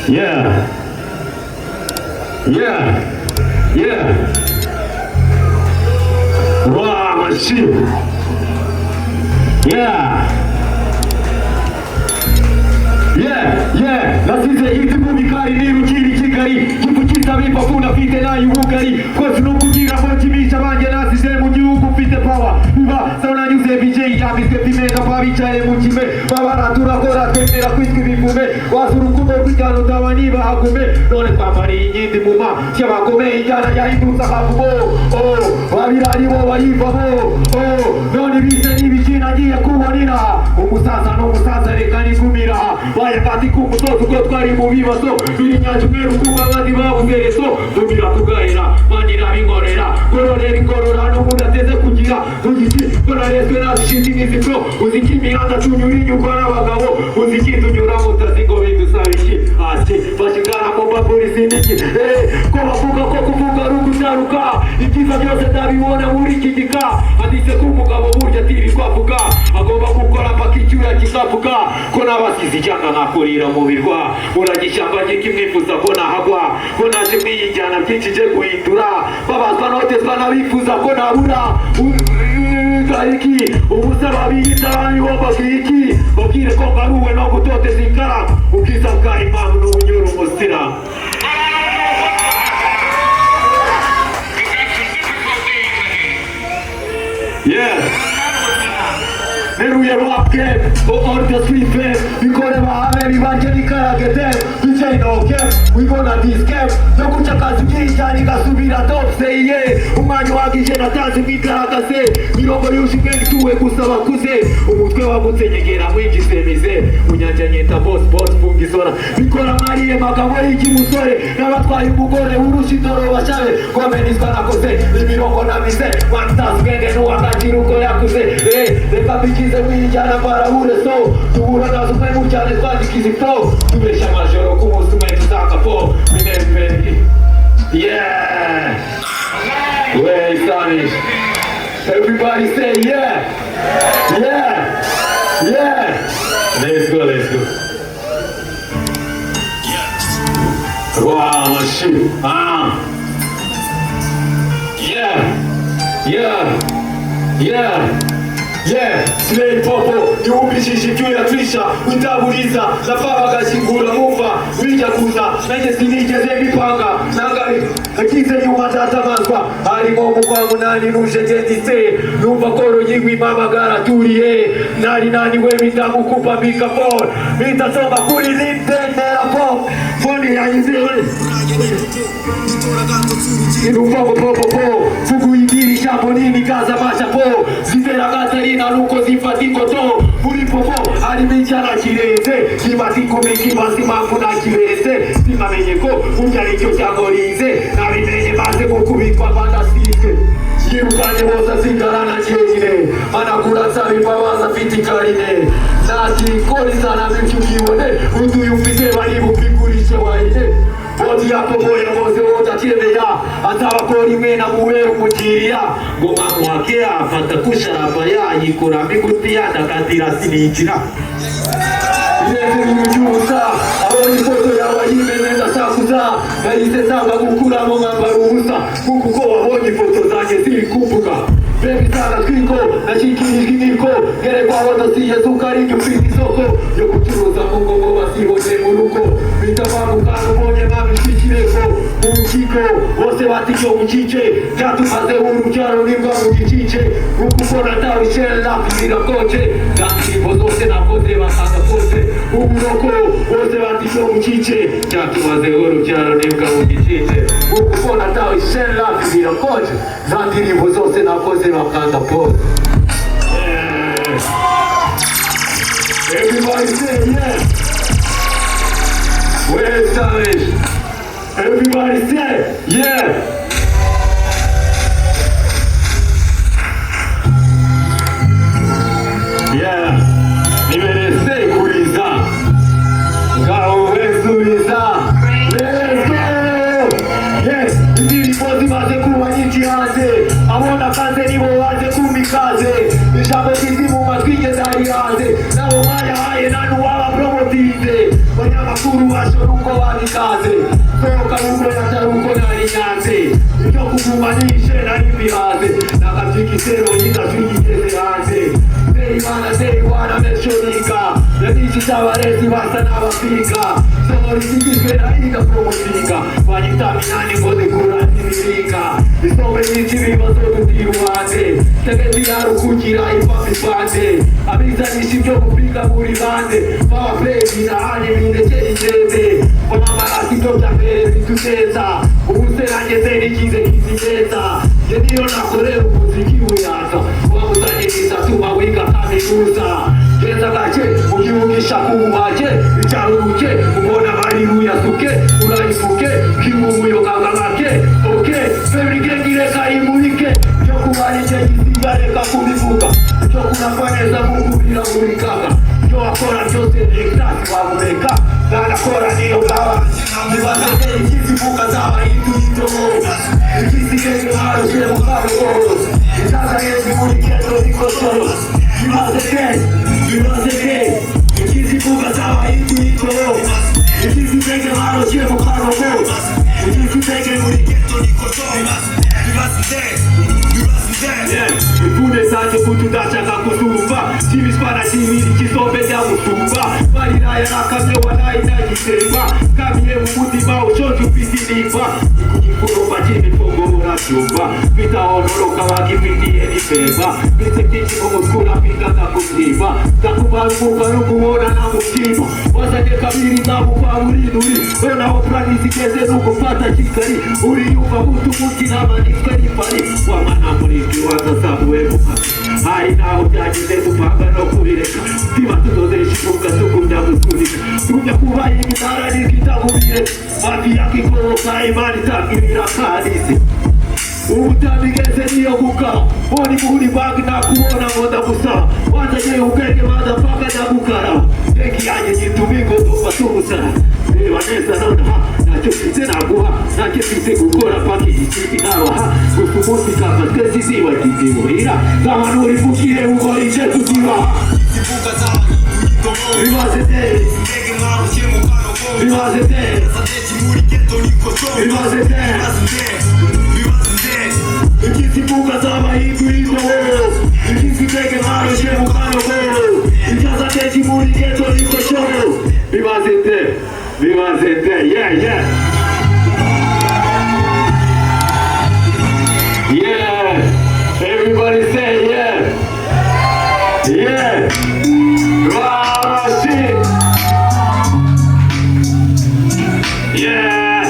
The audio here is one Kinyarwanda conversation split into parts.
Yeah. Yeah. Yeah. Wow, shit. Yeah. Yeah. Nasize itumubikari nirukiri Kigali gipfukitsa bipafuna mfite nayo ubugari twese no kugira ngo kimisha banje nasize mu gihugu mfite power biba sauna nyuze BJ yambizwe pimeza kwabicaye mu kime babara turakora twemera kwitwa ibivume wasurukume kwigano tabani bahagume none twambariye inyindi muma cy'abakomeye ijyana yahindutse akavugo babirari bo bayivamo none bise n'ibikina agiye kubonera umusaza n'umusaza reka nikumira bayafati ku musozi uko twari mu bibazo birinyanje umweru kuba abandi babuze reso tubira tugahera manira bingorera gororera ingorora n'ubundi ateze kugira tugiti gorarezwe nazishinze n'izipro uziki imihanda tunyura inyuma n'abagabo uziki tunyura mutazi ngo bidusabiki hasi bashikana mu bapolisi n'iki ko bavuga ko kuvuga ari ugutaruka ibyiza byose ndabibona muri iki gika anditse ko umugabo burya atirirwa avuga agomba gukora mpaka icyuya kikavuga ko n'abasize icyaka nkakurira mu birwa uragishyamba ry'ikimwifuza ko nahagwa ko naje mwiyijyana byinshi je guhindura babazwa notezwa n'abifuza ko nabura iki ubusaba biyita abanyobwa iki babwire ko ngaruwe no gutoteza inkara ubwiza bwa impamvu n'ubunyura umusira Neruye rap game, order street fame. We gonna have everybody nikarage them. We say no game, we gonna this game. No kuchaka zikija nikasubira top say yeah. Umwanya wagije natazi mikaragase. Mirongo yushike tuwe kusaba kuze. Umutwe wagutsenyegera mwijisemize. Unyanja nyeta boss fungisora. Bikora mariye magabo y'ikimusore. N'abatwaye umugore urushitoro bashabe. Komenizwa nakoze. Imirongo namize. Mantas genge n'uwakajira uko yakuze. Reka bikize mwijana barahure so. Tubura nazo mwe cyane twazikize flow. Tubesha majoro kumunsi umwe tutaka po. Minemberi. Yeah. Wait, Spanish. Everybody say yeah. Yeah. Yeah. Let's go. Wow, shit. Yeah, slay popo, niubishishi kyuya twisha, witaburiza, lafaba kashingura mufa, wija kuza, nanye sinigeze bipanga, nangari, akize nyuma tatamazwa, harimo mukwangu nani nuje jetise, numva koro yigwi mama gara turiye, nani we mitamu kupa mika phone, mitasoma kuri nintendera pop, phone ya yizile, inumva popo, fugu igiri shapo nini kaza masha po, zizera Katerina nuko zifatiko to muri popo ari bijana kireze kibatiko mikibasi mafuna kireze simamenye ko unjari cyo cyagorize nabimenye maze gukubitwa bandasike yirukanye boza singarana cyegire manakura sabi babaza fitikarine nati korizana bicyukibone uduye ufite bari bupikurishe waide Odi hapo moyo moze wote atembea atabakora imena muwero mugiria ngoma mwakea afata kusharaba yayikora migutia takatira sinijira Neze bimujusa abonye foto yawe yimeza sakuza yahise sanga gukura mu mwambaro ubusa kuko ko wabonye foto zanjye ziri kumbuga Baby sana twiko nashikirijwe niko gere kwa wadasiye sukari nyufite isoko yo kucuruza mu ngogo basibone mu rugo bitabamuka ubonye babishikireko mu rukiko bose baticyo mu gice byatumaze urubyaro nimbwa mu gice kuko natawe shella kugira koje kandi bose nakoze basanga kose uburoko bose baticyo mu gice byatumaze urubyaro nimbwa mu gice kuko natawe shella kugira koje kandi bose nakoze bakanda pose. Everybody say yeah. Where's Spanish? Everybody say yeah. Yeah. Nimerese kuliza. Ngaweze kuliza. Let's go. Yes. Ndiri pozi maze kuwa nyingi hanze. Abona kaze nibo waje kumikaze. Ijambo kizimu matwige zari hanze. Nabo maya haye nanu waba promotize. urubasho ruko wabikaze sohoka ruko yataruko nari nyanze ibyo kugumanishe nari bihaze nakabyikisero nyidashwigiteze hanze Imana meshonika Yadichi tabarezi basa n'abafika Sohora isigizwe na iga promotinga Wanyitaminani ngoze kurati mirika Isome nyinshi bibazo tutiruhande Tegezi yarukugira ipambi pande Abizanishi ibyo kupika muri bande Baba plezi na hali mindekeri njeze Mama asito mbere zituteza Ubuse nangeze nikize kizigeza Yediyo nakorera umuziki uyaza Wabuzanyiriza tuma wiga kaminuza Geza gace ukivugisha kumaje Icharuke ubona haleluya suke Uraifuke kimuyo kagagake Ok Femike ngireka imurike Joku walije kisigareka kumifuka Joku nafaneza mungu bila urikaka Jo akora chose ektasi wamureka Nana kora niyo gawa Nibazate ikizifuka zawa itu Ikizigenge haro shire mukaro Isaza yezi muriketo nikosoro Vivazeke Ikizifuka zawa itu Ikizigenge haro shire mukaro Ikizigenge muriketo nikosoro Ifunde sanje kutudacha kakusumba Chimispana chimiri chisombe ya musumba Marina ya nakamye wanaina jisemba Kamye umutima uchochu pisidimba Ikujifurumba chimi pongoro na chumba Vita onoroka wakipindi enipeba Vite kichi omuskuna pinga kakusiba Takubaruka nukuona na mukima Wasake kabiri zamu pa urinuri Ona opranisi keze nukupata chikari Uriyuka mutu mutina maniskari pari Wamana muliki waza sabu emuha Hari na ujajize tupanga no kubireka Tima tutoze shifuka tukumja muskulika Tukumja kubayi gitara ni kitabu bire Mati yaki koroka imani takirira kadisi Utabigeze niyo kuka Woni muhuri bagi na kuona moda musa Waza je ukeke mada paka na bukara Eki anye jitumingo tofa tukusa Ewaneza naona Nachokite na guha Nachokite kukora paki ichiki naroha Kusumusi kama skezi ziwa kizimuhira Kama nuri fukire uko iche kujiwa Sifuka za Vivazete Vivazete Vivazete Ikisifuka zama hiku hiko Ikisiteke maro shemu kano go Ikazate jimuri geto hiko shono Vivazete Vivazete, yeah, yeah Yeah, everybody say yeah Yeah Wow, shit Yeah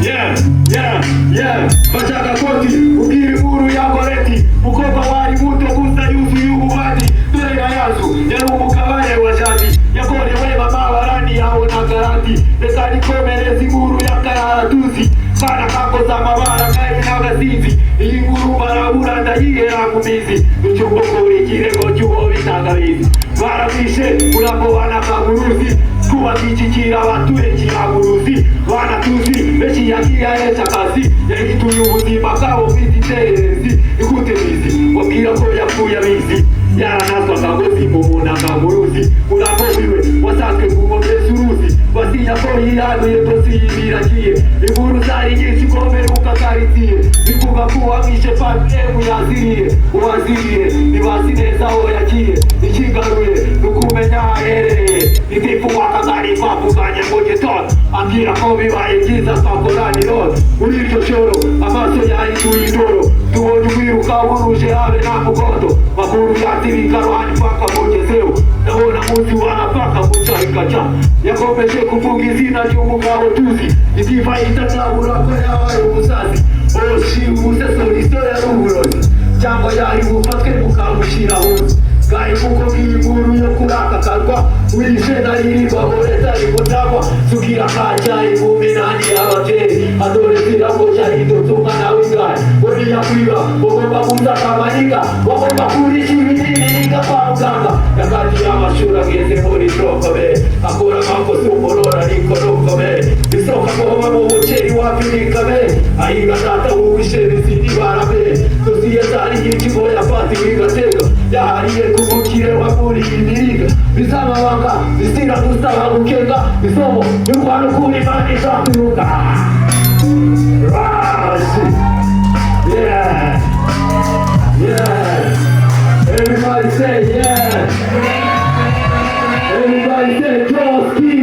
Yeah, yeah, yeah Bachaka koti, ukiri muru ya goreti Mukopa wari muto kusta yusu yuhu bati Ture na yasu, yarumu kawaye wajati Yakone wema mawarani yao na garanti Nesani komerezi muru ya kararatuzi Kana kako za mawara kai na gazizi Iyi muru barabura ndayihe rakumizi Nuchungoko wikire gochuo vitagawizi Barabishe unapo wana kaguruzi Kuwa kichikira watu echi aguruzi Wana tuzi echi ya kia echa kazi Yegi tuyubuzi makao viti terezi Ikute mizi Wakira koya kuya mizi Yara naswa kagozi mumuna kaguruzi Unapowiwe wasake kumombe suruzi Wasiya koyi yadu yetosi ibirakie Iburu zari nyinshi kome ukakaritie Nikuga kuwa mishe patemu yazirie Uwazirie nibasineza oyakie Ichigaruye nukumenya ahereye Itifu wakagari papuganya ngojeton Akira komi waegiza pakorani rod Uliryo shoro amaso ya itu indoro Tuwonu wiruka uruje ave na mugoto Makuru yatirika rohani paka mojezeo Naona mutu wanapaka muchaikacha Yakomeshe kupungizina jumuka otuzi Ikifa itatabura kwa yawayo musazi Oshi usesori historia ruhurozi Jambo yari ufatke mukamushira hozi Gai muko kiiburu yo kuraka karwa Ulishe na iriba boreta ribotagwa Sukira kacha ibuminani abate Adore sira moja hido tunga na wingai Odi ya kuiwa Wogomba kumza kamanika Wogomba kurishi vidini nika paukanga Yakati ya mashura geze mori trokome Akura mako sumbolora nikorokome Isoka kohoma mohocheri wafinikame Aiga tata uwishe risidi warabe Tusiye tari hichi moya pati wigatega Yahariye kumukire wapu uri imirika bisaba wanga bisira gusaba gukenga bisomo y'urwano kuri mani shakiruka yeah yeah everybody say yeah everybody say Trotsky